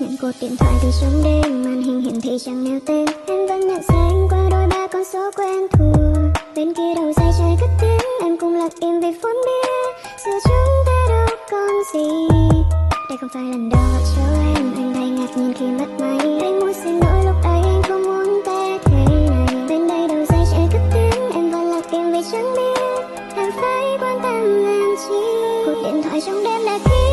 Nhận cuộc điện thoại từ trong đêm, màn hình hiển thị chẳng nêu tên. Em vẫn nhận ra anh qua đôi ba con số quen thuộc. Bên kia đầu dây trời cất tiếng, em cũng lặng im vì phút biết giữa chúng ta đâu còn gì. Đây không phải lần đầu gọi cho anh thấy ngạc nhiên khi mất máy. Anh muốn xin lỗi lúc ấy anh không muốn té thế này. Bên đây đầu dây trời cất tiếng, em vẫn lặng im vì chẳng biết em phải quan tâm làm chi. Cuộc điện thoại trong đêm đã khiến